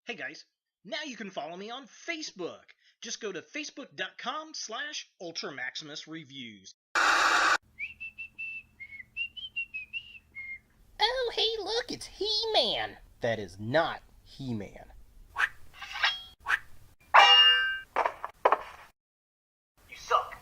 Hey guys, now you can follow me on Facebook. Just go to facebook.com/UltraMaximusReviews. Oh, hey, look, it's He-Man. That is not He-Man. You suck.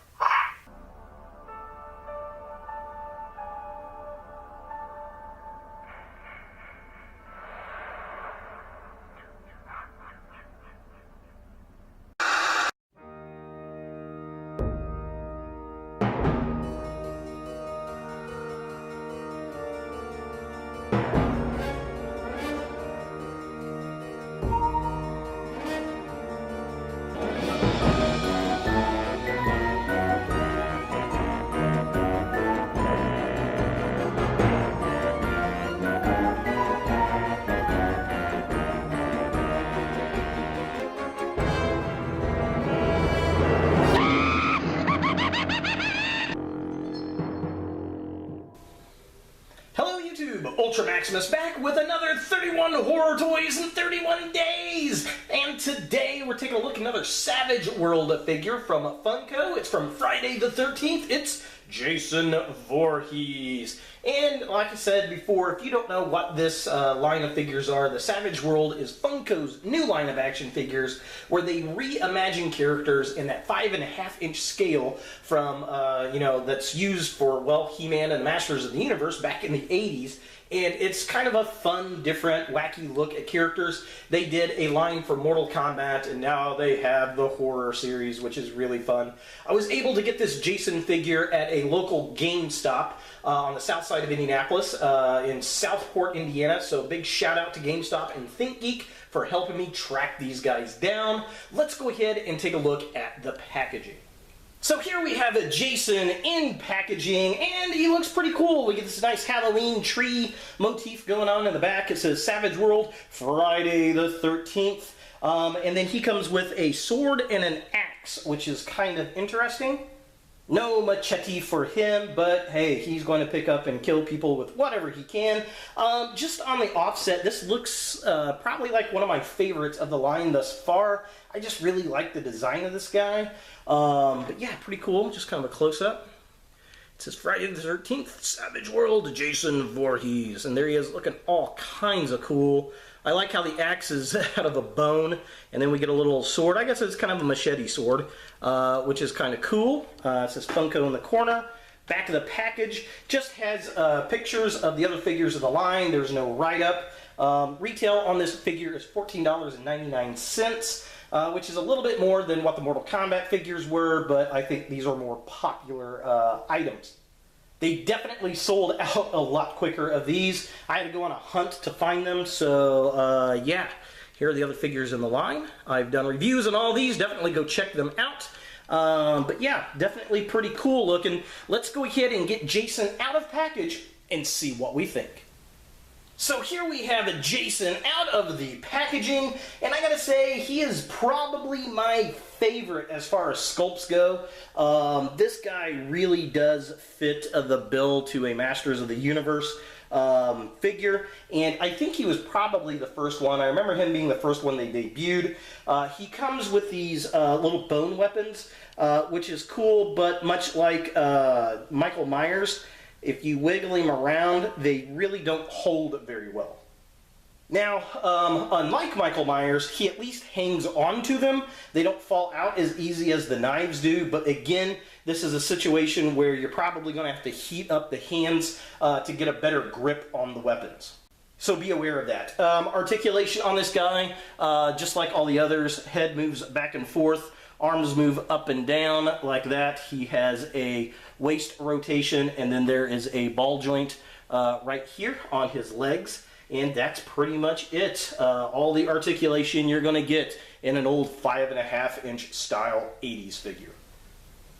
Ultra Maximus back with another 31 horror toys in 31 days! And today we're taking a look at another Savage World figure from Funko. It's from Friday the 13th. It's Jason Voorhees. And like I said before, if you don't know what this line of figures are, the Savage World is Funko's new line of action figures where they reimagine characters in that 5.5-inch scale from, that's used for, well, He-Man and the Masters of the Universe back in the 80s. And it's kind of a fun, different, wacky look at characters. They did a line for Mortal Kombat, and now they have the horror series, which is really fun. I was able to get this Jason figure at a local GameStop on the south side of Indianapolis in Southport, Indiana. So big shout out to GameStop and ThinkGeek for helping me track these guys down. Let's go ahead and take a look at the packaging. So here we have a Jason in packaging, and he looks pretty cool. We get this nice Halloween tree motif going on in the back. It says Savage World, Friday the 13th. And then he comes with a sword and an axe, which is kind of interesting. No machete for him, but hey, he's going to pick up and kill people with whatever he can. Just on the offset, this looks probably like one of my favorites of the line thus far. I just really like the design of this guy. But yeah, pretty cool. Just kind of a close-up. It says Friday the 13th, Savage World, Jason Voorhees. And there he is, looking all kinds of cool. I like how the axe is out of a bone, and then we get a little sword. I guess it's kind of a machete sword, which is kind of cool. It says Funko in the corner. Back of the package just has pictures of the other figures of the line. There's no write-up. Retail on this figure is $14.99, which is a little bit more than what the Mortal Kombat figures were, but I think these are more popular items. They definitely sold out a lot quicker of these. I had to go on a hunt to find them, so yeah. Here are the other figures in the line. I've done reviews on all these. Definitely go check them out. But yeah, definitely pretty cool looking. Let's go ahead and get Jason out of package and see what we think. So here we have a Jason out of the packaging, and I gotta say, he is probably my favorite as far as sculpts go. This guy really does fit the bill to a Masters of the Universe figure, and I think he was probably the first one. I remember him being the first one they debuted. He comes with these little bone weapons, which is cool, but much like Michael Myers, if you wiggle him around, they really don't hold very well. Now, unlike Michael Myers, he at least hangs on to them. They don't fall out as easy as the knives do, but again, this is a situation where you're probably going to have to heat up the hands to get a better grip on the weapons. So be aware of that. Articulation on this guy, just like all the others, head moves back and forth. Arms move up and down like that. He has a waist rotation, and then there is a ball joint right here on his legs, and that's pretty much it. All the articulation you're going to get in an old 5.5-inch style 80s figure.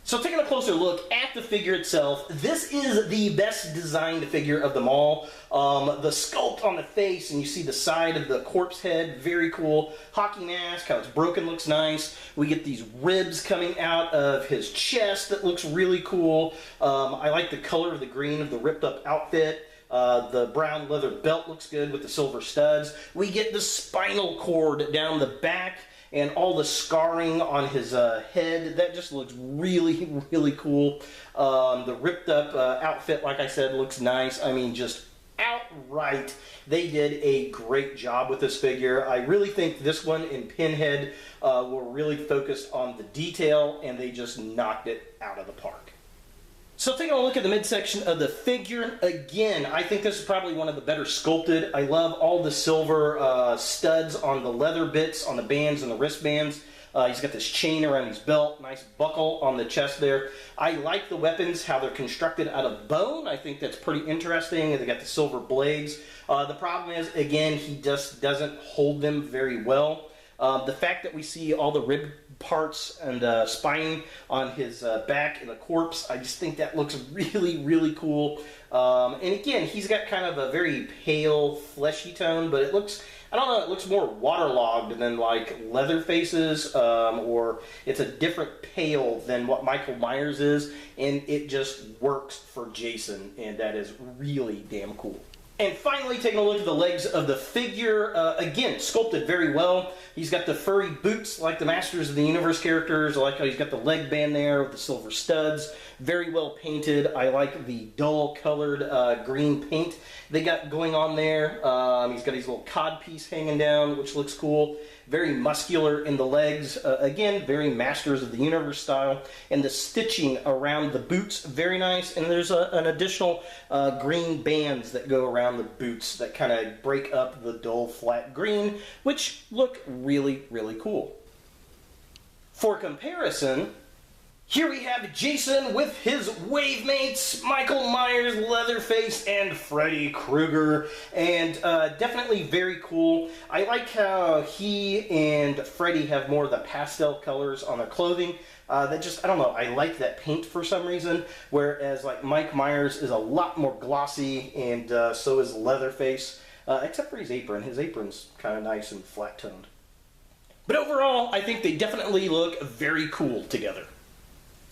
So taking a closer look at the figure itself, this is the best designed figure of them all. The sculpt on the face, and you see the side of the corpse head, very cool. Hockey mask, how it's broken looks nice. We get these ribs coming out of his chest that looks really cool. I like the color of the green of the ripped up outfit. The brown leather belt looks good with the silver studs. We get the spinal cord down the back and all the scarring on his head. That just looks really, really cool. The ripped up outfit, like I said, looks nice. I mean, just outright, they did a great job with this figure. I really think this one in Pinhead were really focused on the detail, and they just knocked it out of the park. So taking a look at the midsection of the figure, again, I think this is probably one of the better sculpted. I love all the silver studs on the leather bits, on the bands and the wristbands. He's got this chain around his belt, nice buckle on the chest there. I like the weapons, how they're constructed out of bone. I think that's pretty interesting. They got the silver blades. The problem is, again, he just doesn't hold them very well. The fact that we see all the rib parts and spine on his back in the corpse, I just think that looks really, really cool. And again, he's got kind of a very pale, fleshy tone, but it looks, I don't know, it looks more waterlogged than like Leatherface's, or it's a different pale than what Michael Myers is, and it just works for Jason, and that is really damn cool. And finally, taking a look at the legs of the figure, again, sculpted very well. He's got the furry boots like the Masters of the Universe characters. I like how he's got the leg band there with the silver studs. Very well painted. I like the dull colored green paint they got going on there. He's got his little codpiece hanging down, which looks cool. Very muscular in the legs. Again, very Masters of the Universe style. And the stitching around the boots, very nice. And there's an additional green bands that go around the boots that kind of break up the dull flat green, which look really, really cool. For comparison, here we have Jason with his wave mates, Michael Myers, Leatherface, and Freddy Krueger, and definitely very cool. I like how he and Freddy have more of the pastel colors on their clothing. That just, I don't know, I like that paint for some reason, whereas like Mike Myers is a lot more glossy, and so is Leatherface, except for his apron. His apron's kind of nice and flat-toned. But overall, I think they definitely look very cool together.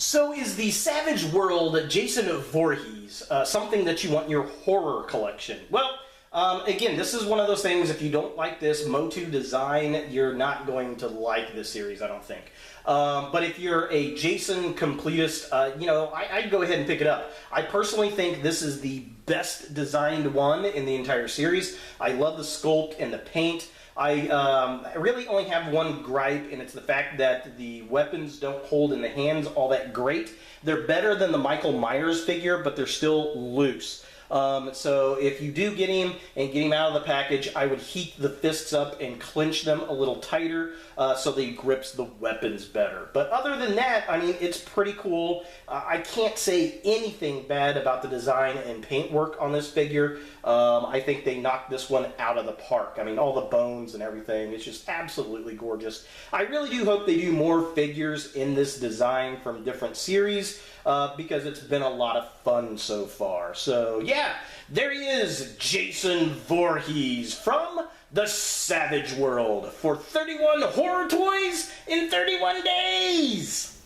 So is the Savage World Jason Voorhees something that you want in your horror collection? Well, again, this is one of those things, if you don't like this Motu design, you're not going to like this series, I don't think. But if you're a Jason completist, I'd go ahead and pick it up. I personally think this is the best designed one in the entire series. I love the sculpt and the paint. I really only have one gripe, and it's the fact that the weapons don't hold in the hands all that great. They're better than the Michael Myers figure, but they're still loose. So if you do get him and get him out of the package, I would heat the fists up and clench them a little tighter so that he grips the weapons better. But other than that, I mean, it's pretty cool. I can't say anything bad about the design and paintwork on this figure. I think they knocked this one out of the park. I mean, all the bones and everything, it's just absolutely gorgeous. I really do hope they do more figures in this design from different series, because it's been a lot of fun so far. So yeah, there he is, Jason Voorhees from the Savage World for 31 horror toys in 31 days!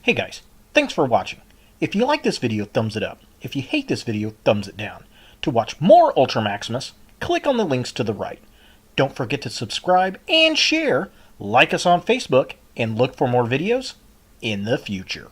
Hey guys, thanks for watching. If you like this video, thumbs it up. If you hate this video, thumbs it down. To watch more Ultra Maximus, click on the links to the right. Don't forget to subscribe and share, like us on Facebook, and look for more videos in the future.